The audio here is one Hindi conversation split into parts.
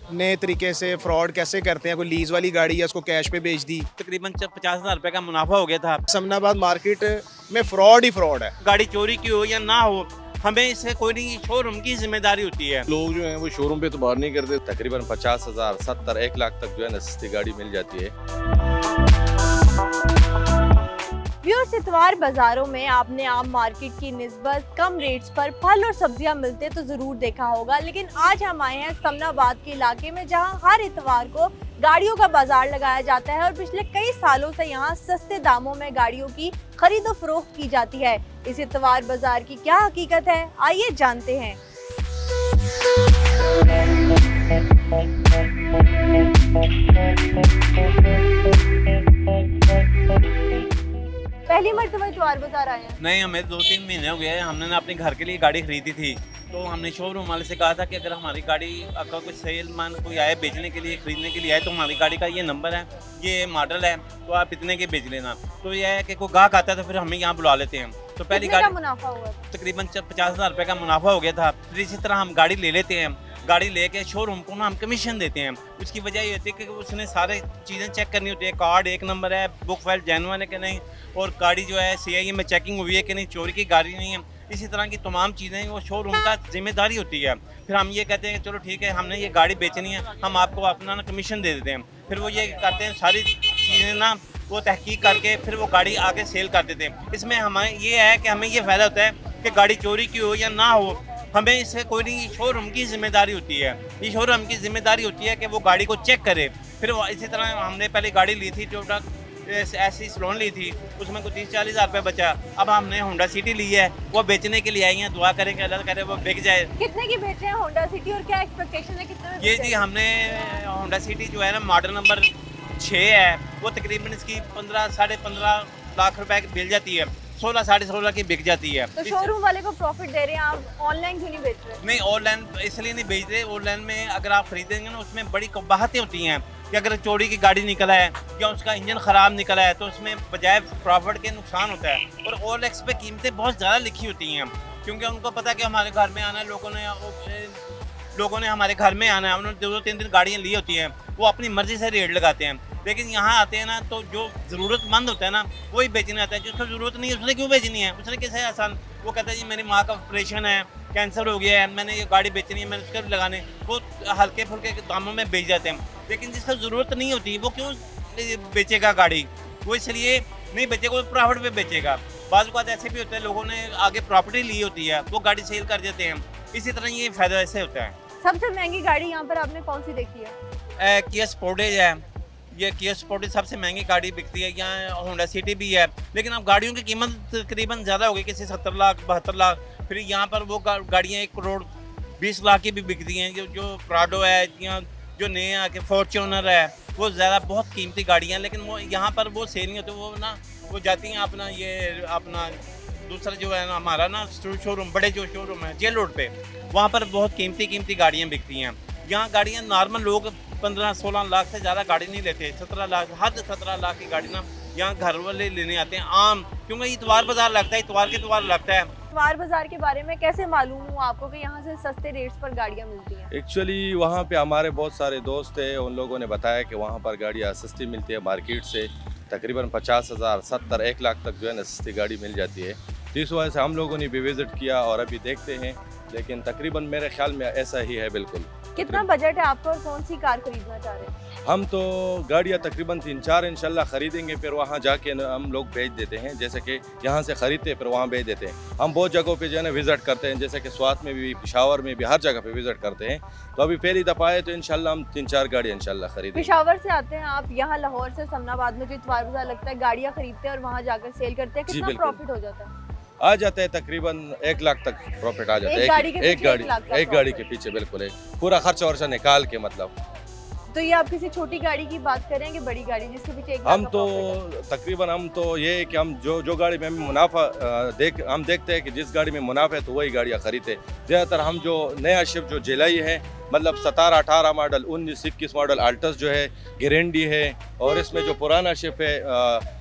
नए तरीके से फ्रॉड कैसे करते हैं। कोई लीज वाली गाड़ी है उसको कैश पे बेच दी। तकरीबन 50,000 रुपए का मुनाफा हो गया था। समनाबाद मार्केट में फ्रॉड ही फ्रॉड है। गाड़ी चोरी की हो या ना हो, हमें इससे कोई नहीं, शोरूम की जिम्मेदारी होती है। लोग जो हैं वो शोरूम पे तो बाहर नहीं करते। तकरीबन 50,000, 70, 1 लाख तक जो है ना सस्ती गाड़ी मिल जाती है। व्यूअर्स, इतवार बाजारों में आपने आम मार्केट की निस्बत कम रेट्स पर फल और सब्जियां मिलते तो जरूर देखा होगा, लेकिन आज हम आए हैं समनाबाद के इलाके में जहां हर इतवार को गाड़ियों का बाजार लगाया जाता है और पिछले कई सालों से यहां सस्ते दामों में गाड़ियों की खरीदो फरोख्त की जाती है। इस इतवार बाजार की क्या हकीकत है, आइए जानते हैं। पहली मर्तबा इतवार बाजार आए हैं? नहीं, हमें 2-3 महीने हो गए हैं। हमने ना अपने घर के लिए गाड़ी खरीदी थी, तो हमने शोरूम वाले से कहा था कि अगर हमारी गाड़ी का कोई सेलमैन कोई आए बेचने के लिए, खरीदने के लिए आए, तो हमारी गाड़ी का ये नंबर है, ये मॉडल है, तो आप इतने के बेच लेना। तो यह है कि कोई गाहक आता है तो फिर हमें यहाँ बुला लेते हैं। तो पहली कितने का गाड़ी मुनाफा हुआ? तकरीबन 50,000 रुपए का मुनाफा हो गया था। फिर इसी तरह हम गाड़ी ले लेते हैं, गाड़ी लेके शोरूम को ना हम कमीशन देते हैं। उसकी वजह ये होती है कि उसने सारे चीज़ें चेक करनी होती है, कार्ड एक नंबर है, बुक फाइल जेन्युइन है कि नहीं, और गाड़ी जो है CIE में चेकिंग हुई है कि नहीं, चोरी की गाड़ी नहीं है। इसी तरह की तमाम चीज़ें वो शोरूम का जिम्मेदारी होती है। फिर हम ये कहते हैं कि चलो ठीक है, हमने ये गाड़ी बेचनी है, हम आपको अपना ना कमीशन दे देते हैं। फिर वो ये करते हैं, सारी चीज़ें ना वो तहकीक करके फिर वो गाड़ी आगे सेल कर देते हैं। इसमें हमें ये है कि हमें ये फ़ायदा होता है कि गाड़ी चोरी की हो या ना हो, हमें इससे कोई नहीं, शोरूम की जिम्मेदारी होती है। ये शोरूम की जिम्मेदारी होती है कि वो गाड़ी को चेक करे। फिर इसी तरह हमने पहले गाड़ी ली थी, टोयोटा ऐसी लोन ली थी, उसमें कुछ 30-40 हज़ार रुपये बचा। अब हमने होंडा सिटी ली है, वो बेचने के लिए आई हैं। दुआ करें कि अल्लाह करे वो बिक जाए। कितने की बेच रहे हैं होंडा सिटी और क्या एक्सपेक्टेशन है, कितने में ये बेच जी रहे हैं? हमने होंडा सिटी जो है ना, मॉडल नंबर 6 है, वो तकरीबन इसकी 15 साढ़े 15 लाख रुपए की मिल जाती है, 16 साढ़े 16 की बिक जाती है। तो शोरूम वाले को प्रॉफिट दे रहे हैं, आप ऑनलाइन क्यों नहीं बेच रहे? नहीं, ऑनलाइन इसलिए नहीं बेच रहे। ऑनलाइन में अगर आप खरीदेंगे ना, उसमें बड़ी कबाहतें होती हैं कि अगर चोरी की गाड़ी निकला है या उसका इंजन ख़राब निकला है, तो उसमें बजाय प्रॉफिट के नुकसान होता है। और OLX पे कीमतें बहुत ज़्यादा लिखी होती हैं, क्योंकि उनको पता है कि हमारे घर में आना है, लोगों ने हमारे घर में आना है। उन्होंने 2-3 दिन गाड़ियाँ ली होती हैं, वो अपनी मर्ज़ी से रेट लगाते हैं। लेकिन यहाँ आते हैं ना, तो जो ज़रूरतमंद होता है ना, वही बेचने आता है। जिसको ज़रूरत नहीं है उसने क्यों बेचनी है, उसने कैसे आसान। वो कहता है जी मेरी माँ का ऑपरेशन है, कैंसर हो गया है, मैंने ये गाड़ी बेचनी है, मैंने उसके लगाने, वो हल्के फुल्के दामों में बेच जाते हैं। लेकिन जिसको ज़रूरत नहीं होती वो क्यों बेचेगा गाड़ी, वो इसलिए नहीं बेचेगा, वो प्रॉफिट पे बेचेगा। बाज़ औक़ात ऐसे भी होते हैं, लोगों ने आगे प्रॉपर्टी ली होती है, वो गाड़ी सेल कर देते हैं। इसी तरह ये फ़ायदा ऐसे होता है। सबसे महंगी गाड़ी यहाँ पर आपने कौन सी देखी है? किया स्पोर्टेज है, ये किया स्पोर्टेज सबसे महंगी गाड़ी बिकती है। यहाँ होंडा सिटी भी है, लेकिन अब गाड़ियों की कीमत तकरीबन ज़्यादा हो गई, किसी 70 लाख 72 लाख। फिर यहाँ पर वो गाड़ियाँ 1 करोड़ 20 लाख की भी बिकती हैं। जो प्राडो है या जो नए आके फॉर्च्यूनर है, वो ज़्यादा बहुत कीमती गाड़ियाँ, लेकिन वो यहाँ पर वो सेल नहीं होती। वो ना वो जाती हैं अपना दूसरा जो है ना हमारा ना शोरूम, बड़े जो शोरूम है जेल रोड पे, वहाँ पर बहुत कीमती गाड़ियाँ बिकती हैं। यहाँ गाड़ियाँ नॉर्मल लोग 15-16 लाख से ज़्यादा गाड़ी नहीं लेते। 17 लाख, हद 17 लाख की गाड़ी ना यहाँ घर वाले लेने आते हैं आम, क्योंकि इतवार बाजार लगता है, इतवार के इतवार लगता है। इतवार बाजार के बारे में कैसे मालूम हुआ आपको कि यहाँ से सस्ते रेट्स पर गाड़ियाँ मिलती हैं? एक्चुअली वहाँ पे हमारे बहुत सारे दोस्त हैं, उन लोगों ने बताया कि वहाँ पर गाड़ियाँ सस्ती मिलती है मार्केट से। तकरीबन 50,000, 70, 1 लाख तक जो है ना सस्ती गाड़ी मिल जाती है। तो इस वजह से हम लोगों ने भी विज़िट किया और अभी देखते हैं, लेकिन तकरीबन मेरे ख्याल में ऐसा ही है बिल्कुल। कितना बजट है आपका और कौन सी कार खरीदना चाह रहे हैं? हम तो गाड़ियाँ तकरीबन 3-4 इंशाल्लाह ख़रीदेंगे, फिर वहाँ जाके हम लोग बेच देते हैं। जैसे कि यहाँ से ख़रीदते हैं फिर वहाँ बेच देते हैं। हम बहुत जगहों पे जो है ना विज़िट करते हैं, जैसे कि स्वात में भी, पेशावर में भी, हर जगह पे विज़िट करते हैं। तो अभी पहली दफ़ा आए तो इंशाल्लाह हम 3-4 गाड़ियाँ इंशाल्लाह खरीदेंगे। पेशावर से आते हैं आप, यहाँ लाहौर से समनाबाद में जो इतवार बाजार लगता है, गाड़ियाँ खरीदते हैं और वहाँ जाकर सेल करते हैं, जी, कितना बिल्कुल। प्रॉफिट हो जाता है? आ जाता है तकरीबन 1 लाख तक प्रॉफिट आ जाता है। एक गाड़ी के पीछे 1 लाख का एक गाड़ी profit। के पीछे बिल्कुल है, पूरा खर्चा वर्चा निकाल के मतलब। तो ये आप किसी छोटी गाड़ी की बात करें कि बड़ी गाड़ी जिसके पीछे 1 लाख हम का तो profit है? तकरीबन हम तो ये है कि हम जो गाड़ी में हमें मुनाफा हम देखते हैं कि जिस गाड़ी में मुनाफा है तो वही गाड़ियाँ खरीदते हैं। ज़्यादातर हम जो नया शिफ्ट जो जेलाई है मतलब 17-18 मॉडल, 19-21 मॉडल अल्टस जो है, गिरेंडी है, और इसमें जो पुराना शिप है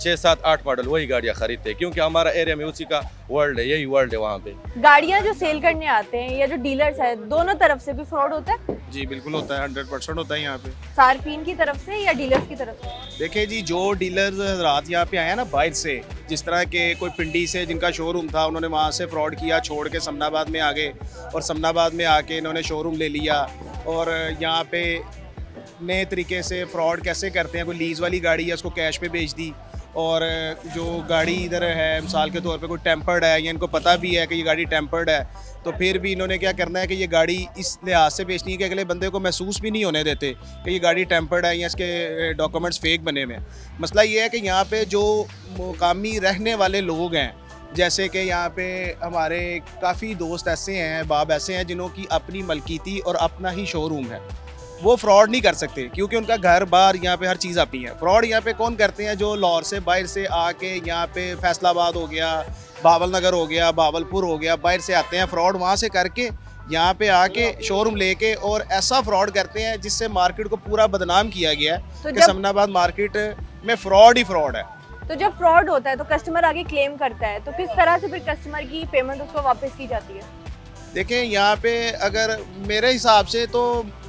6-7-8 मॉडल, वही गाड़ियाँ खरीदते हैं क्योंकि हमारा एरिया में उसी का वर्ल्ड है, यही वर्ल्ड है वहाँ पे। गाड़ियाँ जो सेल करने आते हैं या जो डीलर्स है, दोनों तरफ से भी फ्रॉड होता है? जी बिल्कुल होता है, 100% होता है यहाँ पे। सार्फिन की तरफ से या डीलर्स की तरफ से? देखिए जी, जो डीलर्स हजरात यहाँ पे आए हैं ना बाहर से, जिस तरह के कोई पिंडी से जिनका शोरूम था, उन्होंने वहाँ से फ्रॉड किया, छोड़ के समनाबाद में आ गए और समनाबाद में आके इन्होंने शोरूम ले लिया और यहाँ पे नए तरीके से फ्रॉड कैसे करते हैं, कोई लीज़ वाली गाड़ी है उसको कैश पे बेच दी, और जो गाड़ी इधर है मिसाल के तौर पे कोई टेम्पर्ड है या इनको पता भी है कि ये गाड़ी टेम्पर्ड है, तो फिर भी इन्होंने क्या करना है कि ये गाड़ी इस लिहाज से बेचनी है कि अगले बंदे को महसूस भी नहीं होने देते कि ये गाड़ी टेम्पर्ड है या इसके डॉक्यूमेंट्स फेक बने हुए हैं। मसला ये है कि यहाँ पे जो मुकामी रहने वाले लोग हैं, जैसे कि यहाँ पे हमारे काफ़ी दोस्त ऐसे हैं, बाब ऐसे हैं जिन्हों की अपनी मलकीती और अपना ही शोरूम है, वो फ्रॉड नहीं कर सकते क्योंकि उनका घर बार यहाँ पे हर चीज़ अपनी है। फ्रॉड यहाँ पे कौन करते हैं? जो लाहौर से बाहर से आके यहाँ पे फैसलाबाद हो गया, बावल नगर हो गया, बावलपुर हो गया, बाहर से आते हैं फ्रॉड वहाँ से करके यहाँ पे आके शोरूम लेके और ऐसा फ्रॉड करते हैं जिससे मार्केट को पूरा बदनाम किया गया है कि समनाबाद मार्केट में फ्रॉड ही फ्रॉड है। तो जब फ्रॉड होता है तो कस्टमर आगे क्लेम करता है, तो किस तरह से फिर कस्टमर की पेमेंट उसको वापस की जाती है? देखें, यहाँ पे अगर मेरे हिसाब से तो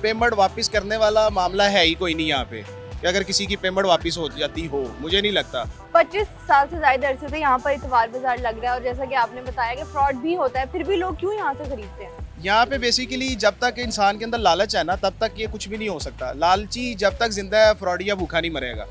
पेमेंट वापस करने वाला मामला है ही कोई नहीं यहाँ पे कि अगर किसी की पेमेंट वापस हो जाती हो, मुझे नहीं लगता। 25 साल से ज़्यादा अरसे से यहाँ पर इतवार बाजार लग रहा है और जैसा कि आपने बताया कि फ्रॉड भी होता है, फिर भी लोग क्यों यहाँ से खरीदते हैं? यहाँ पे बेसिकली जब तक इंसान के अंदर लालच है ना, तब तक ये कुछ भी नहीं हो सकता। लालची जब तक जिंदा है, फ्रॉडिया भूखा नहीं मरेगा।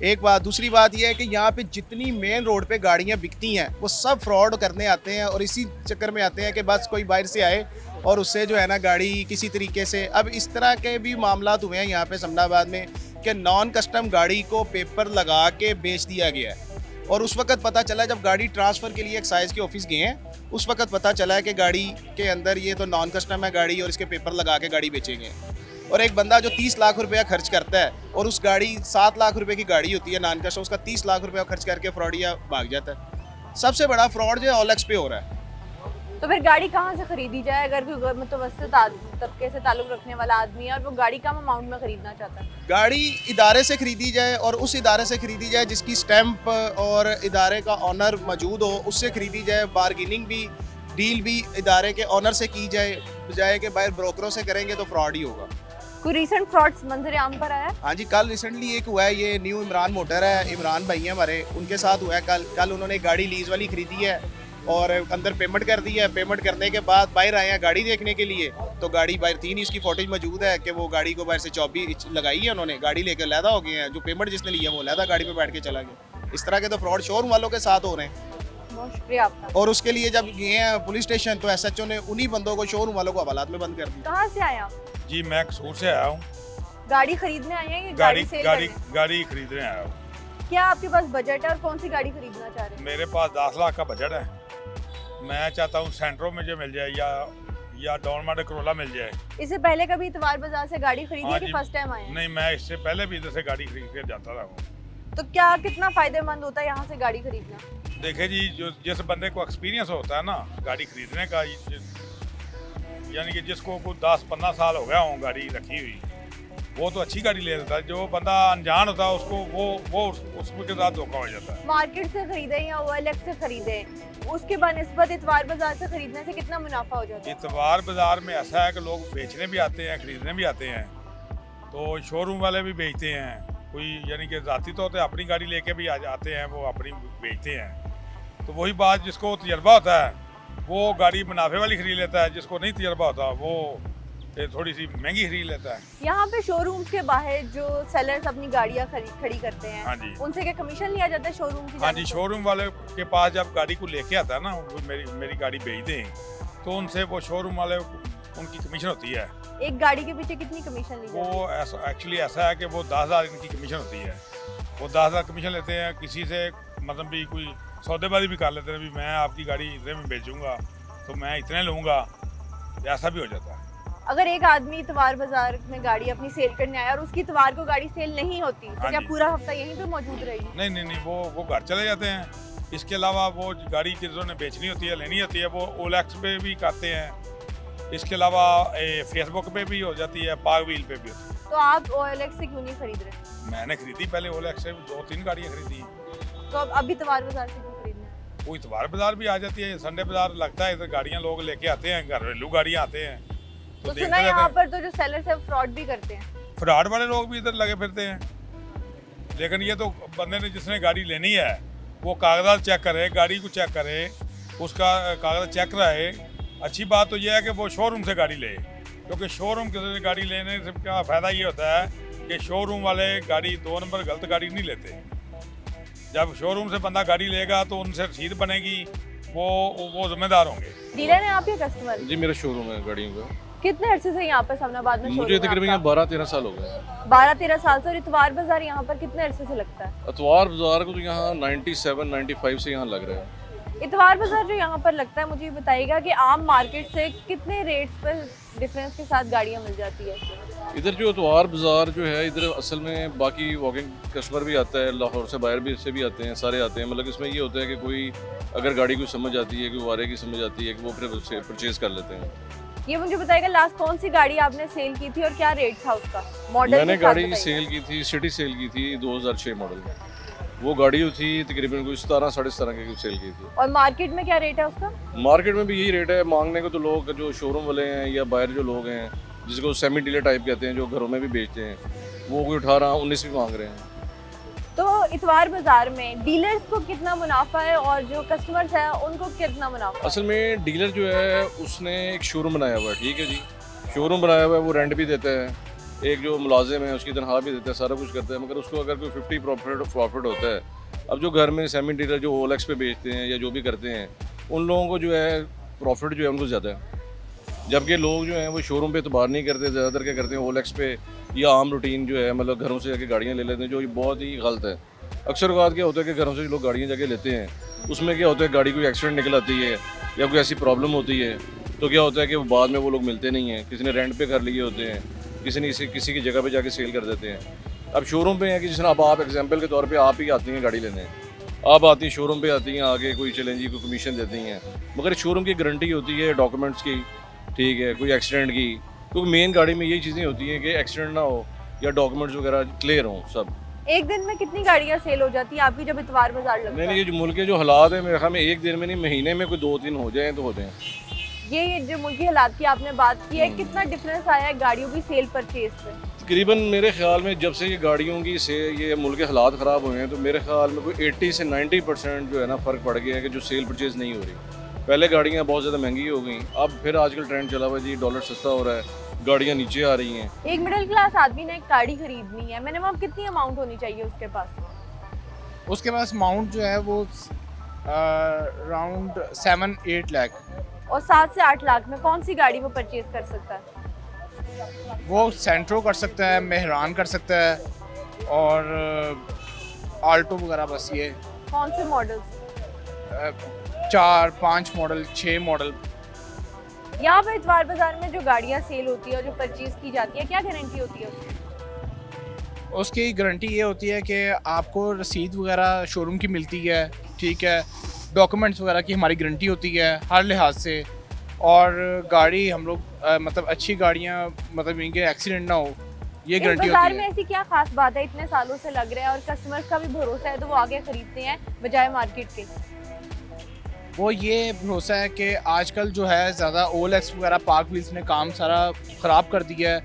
एक बात। दूसरी बात यह है कि यहाँ पे जितनी मेन रोड पे गाड़ियाँ बिकती हैं वो सब फ्रॉड करने आते हैं और इसी चक्कर में आते हैं कि बस कोई बाहर से आए और उससे जो है ना गाड़ी किसी तरीके से। अब इस तरह के भी मामलात हुए हैं यहाँ पे समनाबाद में कि नॉन कस्टम गाड़ी को पेपर लगा के बेच दिया गया है और उस वक्त पता चला जब गाड़ी ट्रांसफ़र के लिए एक्साइज के ऑफिस गए हैं, उस वक्त पता चला है कि गाड़ी के अंदर ये तो नॉन कस्टम है गाड़ी और इसके पेपर लगा के गाड़ी बेचेंगे। और एक बंदा जो 30 लाख रुपया खर्च करता है और उस गाड़ी 7 लाख रुपए की गाड़ी होती है नॉन कस्टम, उसका 30 लाख रुपया खर्च करके फ्रॉडिया भाग जाता है। सबसे बड़ा फ्रॉड जो है OLX पे हो रहा है। तो फिर गाड़ी कहाँ से खरीदी जाए अगर कोई मुतवस्सित तबके से ताल्लुक़ रखने वाला आदमी है और वो गाड़ी कम अमाउंट में ख़रीदना चाहता है? गाड़ी इदारे से ख़रीदी जाए और उस इदारे से ख़रीदी जाए जिसकी स्टैंप और इदारे का ऑनर मौजूद हो, उससे ख़रीदी जाए। बारगेनिंग भी, डील भी इदारे के ऑनर से की जाए, बजाय कि बाहर ब्रोकरों से करेंगे तो फ्रॉड ही होगा। कोई रीसेंट फ्रॉड्स मंजर आम पर आया? हाँ जी, कल रिसेंटली एक हुआ है, ये न्यू इमरान मोटर है, इमरान भाई हैं हमारे, उनके साथ हुआ है। कल उन्होंने एक गाड़ी लीज वाली खरीदी है और अंदर पेमेंट कर दी है। पेमेंट करने के बाद बाहर आए हैं गाड़ी देखने के लिए, तो गाड़ी बाहर थी नहीं। उसकी फुटेज मौजूद है कि वो गाड़ी को बाहर से चौबी लगाई है उन्होंने, गाड़ी लेकर लैदा हो गए हैं। जो पेमेंट जिसने लिया वो लैदा गाड़ी में बैठ के चला गया। इस तरह के तो फ्रॉड शोरूम वालों के साथ हो रहे हैं। बहुत शुक्रिया आपका। और उसके लिए जब गए हैं पुलिस स्टेशन तो SHO ने उन्हीं बंदों को, शोरूम वालों को हवालात में बंद कर दिया। कहाँ से आए आप? जी मैं कसूर से आया हूँ। गाड़ी खरीदने आए हैं या गाड़ी सेल करने? गाड़ी खरीदने आया हूँ। क्या आपके पास बजट है और कौन सी गाड़ी खरीदना चाह रहे हैं? मेरे पास 10 लाख का बजट है। मैं चाहता हूँ सेंट्रो में जो मिल जाए या डॉन मॉडल करोला मिल जाए। इससे पहले कभी इतवार बाजार से गाड़ी खरीदी है कि फर्स्ट टाइम आए हैं? नहीं, मैं इससे पहले भी इधर से गाड़ी खरीद के जाता रहा हूँ। तो क्या कितना फायदेमंद होता है यहाँ से गाड़ी खरीदना? देखिए जी, जो जिस बंदे को एक्सपीरियंस होता है ना गाड़ी खरीदने का, यानी कि जिसको कुछ 10-15 साल हो गया हो गाड़ी रखी हुई, वो तो अच्छी गाड़ी ले लेता है। जो बंदा अनजान होता है उसको वो उसके साथ धोखा हो जाता है। मार्केट से खरीदे या OLX से खरीदे, उसके बनिस्बत इतवार बाजार से खरीदने से कितना मुनाफा हो जाता है? इतवार बाजार में ऐसा है कि लोग बेचने भी आते हैं, खरीदने भी आते हैं, तो शोरूम वाले भी बेचते हैं। कोई यानी कि ज़ाती तौर पर अपनी गाड़ी लेके भी आते हैं, वो अपनी बेचते हैं। तो वही बात, जिसको तजर्बा होता है वो गाड़ी मुनाफे वाली खरीद लेता है, जिसको नहीं तजर्बा होता वो थोड़ी सी महंगी खरीद लेता है। यहाँ पे शोरूम के बाहर जो सेलर्स अपनी गाड़ियाँ खड़ी करते हैं, हाँ जी, उनसे क्या कमीशन लिया जाता है शोरूम की? हाँ जी, शोरूम वाले के पास जब गाड़ी को लेके आता है ना, वो मेरी गाड़ी बेच दें, तो उनसे वो शोरूम वाले उनकी कमीशन होती है। एक गाड़ी के पीछे कितनी कमीशन ली जाती है? वो ऐसा एक्चुअली ऐसा है कि वो 10,000 इनकी कमीशन होती है। वो 10,000 कमीशन लेते हैं। किसी से मतलब भी कोई सौदेबाजी भी कर लेते हैं, भी मैं आपकी गाड़ी इतने में बेचूंगा तो मैं इतने लूँगा, ऐसा भी हो जाता है। अगर एक आदमी इतवार बाजार में गाड़ी अपनी सेल करने आया और उसकी इतवार को गाड़ी सेल नहीं होती, तो हाँ क्या जी, पूरा हफ्ता यहीं पे मौजूद रहेगी? नहीं, वो घर चले जाते हैं। इसके अलावा वो गाड़ी जिन्होंने बेचनी होती है, लेनी होती है, वो OLX पे भी करते हैं। इसके अलावा फेसबुक पे भी हो जाती है, पाक व्हील पे भी होती है। तो आप OLX से क्यों नहीं खरीद रहे? मैंने खरीदी पहले OLX से 2-3 गाड़ियाँ खरीदी हैं। तो अब अभी इतवार बाजार से क्यों खरीदना है? वो इतवार बाजार भी आ जाती है, संडे बाजार लगता है, इधर गाड़ियाँ लोग लेके आते हैं, घरेलू गाड़ियाँ आते हैं तो देखते सुना है यहाँ रहते पर तो जो सेलर्स है फ्रॉड भी करते हैं। हैं। फ्रॉड वाले लोग भी इधर लगे फिरते हैं, लेकिन ये तो बंदे ने जिसने गाड़ी लेनी है वो कागजात चेक करे, गाड़ी को चेक करे, उसका कागजात चेक रहे। अच्छी बात तो ये है कि वो शोरूम से गाड़ी ले, क्योंकि शोरूम से गाड़ी लेने से क्या फ़ायदा ये होता है कि शोरूम वाले गाड़ी 2 नंबर गलत गाड़ी नहीं लेते। जब शोरूम से बंदा गाड़ी लेगा तो उनसे रसीद बनेगी, वो जिम्मेदार होंगे। डीलर है आप या कस्टमर? जी मेरा शोरूम है गाड़ियों का। कितने अरसे से यहाँ पर समनाबाद में मुझे तकरीबन यहाँ 12-13 साल हो गए। 12-13 साल से। और इतवार बाजार यहाँ पर कितने अरसे से लगता है? अतवार बाजार को तो यहाँ 97-95 से यहाँ लग रहा है। इतवार बाजार जो यहाँ पर लगता है, मुझे ये बताइएगा कि आम मार्केट से कितने रेट्स पर डिफरेंस के साथ गाड़ियाँ मिल जाती है? इधर जो अतवार बाजार जो है, इधर असल में बाकी वॉकिंग कस्टमर भी आता है, लाहौर से बाहर भी से भी आते हैं, सारे आते हैं। मतलब इसमें ये होता है कि कोई अगर गाड़ी को समझ आती है, कोई वारे की समझ आती है, कि वो फिर उससे परचेज कर लेते हैं। ये मुझे बताइएगा लास्ट कौन सी गाड़ी आपने सेल की थी और क्या रेट था उसका? मॉडल मैंने गाड़ी सेल की थी, सिटी सेल की थी 2006 मॉडल। वो गाड़ी थी तकरीबन कोई 17-17.5 की सेल की थी। और मार्केट में क्या रेट है उसका? मार्केट में भी यही रेट है। मांगने को तो लोग जो शोरूम वाले हैं या बाहर जो लोग हैं, जिसको सेमी डीलर टाइप कहते हैं, जो घरों में भी बेचते हैं, वो कोई 18-19 भी मांग रहे हैं। तो इतवार बाजार में डीलर्स को कितना मुनाफा है और जो कस्टमर्स हैं उनको कितना मुनाफा? असल में डीलर जो है उसने एक शोरूम बनाया हुआ है, ठीक है जी। शोरूम बनाया हुआ है, वो रेंट भी देता है, एक जो मुलाजिम है उसकी तनख्वाह भी देता है, सारा कुछ करता है। मगर उसको अगर कोई 50 प्रॉफिट होता है, अब जो घर में सेमी डीलर जो OLX पे बेचते हैं या जो भी करते हैं, उन लोगों को जो है प्रॉफिट जो है उनको ज़्यादा है। जबकि लोग जो हैं वो शोरूम पे एतबार नहीं करते, ज़्यादातर क्या करते हैं OLX पे या आम रूटीन जो है, मतलब घरों से जाके गाड़ियाँ ले लेते हैं, जो ये बहुत ही गलत है। अक्सर औक़ात क्या होता है कि घरों से लोग गाड़ियाँ जाके लेते हैं, उसमें क्या होता है गाड़ी कोई एक्सीडेंट निकल आती है या कोई ऐसी प्रॉब्लम होती है, तो क्या होता है कि बाद में वो लोग मिलते नहीं हैं। किसी ने रेंट पे कर लिए होते हैं, किसी ने किसी की जगह पे जाके सेल कर देते हैं। अब शोरूम पे है कि जिस अब आप एग्जांपल के तौर पे आप ही आती हैं गाड़ी लेने, आप आती हैं शोरूम पे आती हैं, आगे कोई चलें जी कोई कमीशन देती हैं, मगर शोरूम की गारंटी होती है डॉक्यूमेंट्स की, ठीक है, कोई एक्सीडेंट की। क्योंकि मेन गाड़ी में यही चीज़ें होती हैं कि एक्सीडेंट ना हो या डॉक्यूमेंट्स वगैरह क्लियर हों सब। एक दिन में कितनी गाड़ियाँ सेल हो जाती है आपकी जब इतवार बाजार लगता नहीं है? ये जो मुल्क के जो हालात है, मेरे ख्याल में एक दिन में नहीं, महीने में कोई 2-3 हो जाएँ तो हो जाएँ। ये जो मुल्की हालात की आपने बात की है, कितना डिफरेंस आया है गाड़ियों की सेल परचेज पे? तकरीबन मेरे ख्याल में जब से ये गाड़ियों की से ये मुल्क के हालात ख़राब हुए हैं, तो मेरे ख्याल में कोई 80 से 90% जो है ना फ़र्क पड़ गया है कि जो सेल परचेज़ नहीं हो रही। पहले गाड़ियाँ बहुत ज़्यादा महंगी हो गई, अब फिर आजकल ट्रेंड चला हुआ जी डॉलर सस्ता हो रहा है, गाड़ियाँ नीचे आ रही हैं। एक मिडिल क्लास आदमी ने एक गाड़ी खरीदनी है, मिनिमम कितनी अमाउंट होनी चाहिए उसके पास? उसके पास अमाउंट जो है वो अराउंड 7-8 लाख। और 7 से 8 लाख में कौन सी गाड़ी वो परचेज कर सकता है? वो सेंट्रो कर सकता है, मेहरान कर सकता है और आल्टो वगैरह। बस ये कौन से मॉडल्स? 4-5 model, 6 model. यहाँ पर इतवार बाजार में जो गाड़ियाँ सेल होती है और जो परचेज की जाती है, क्या गारंटी होती है उसकी? उसकी गारंटी ये होती है कि आपको रसीद वगैरह शोरूम की मिलती है, ठीक है, डॉक्यूमेंट्स वगैरह की हमारी गारंटी होती है हर लिहाज से। और गाड़ी हम लोग मतलब अच्छी गाड़ियाँ, मतलब इनके एक्सीडेंट ना हो, ये गारंटी बाजार होती में है। ऐसी क्या खास बात है, इतने सालों से लग रहा है और कस्टमर्स का भी भरोसा है तो वो आगे खरीदते हैं बजाय मार्केट के? वो ये भरोसा है कि आजकल जो है ज़्यादा OLX वगैरह पाक व्हील्स ने काम सारा ख़राब कर दिया है,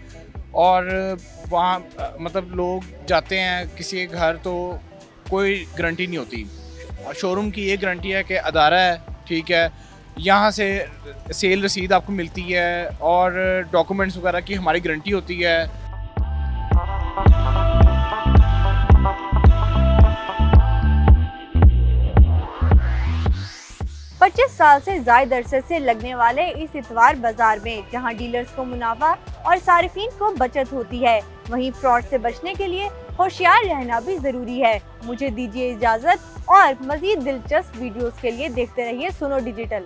और वहाँ मतलब लोग जाते हैं किसी के घर तो कोई गारंटी नहीं होती। शोरूम की ये गारंटी है कि अदारा है, ठीक है, यहाँ से सेल रसीद आपको मिलती है और डॉक्यूमेंट्स वगैरह की हमारी गारंटी होती है। 25 साल से ज़ायद अरसे से लगने वाले इस इतवार बाजार में जहां डीलर्स को मुनाफा और सारिफीन को बचत होती है, वहीं फ्रॉड से बचने के लिए होशियार रहना भी ज़रूरी है। मुझे दीजिए इजाज़त और मज़ीद दिलचस्प वीडियोस के लिए देखते रहिए सुनो डिजिटल।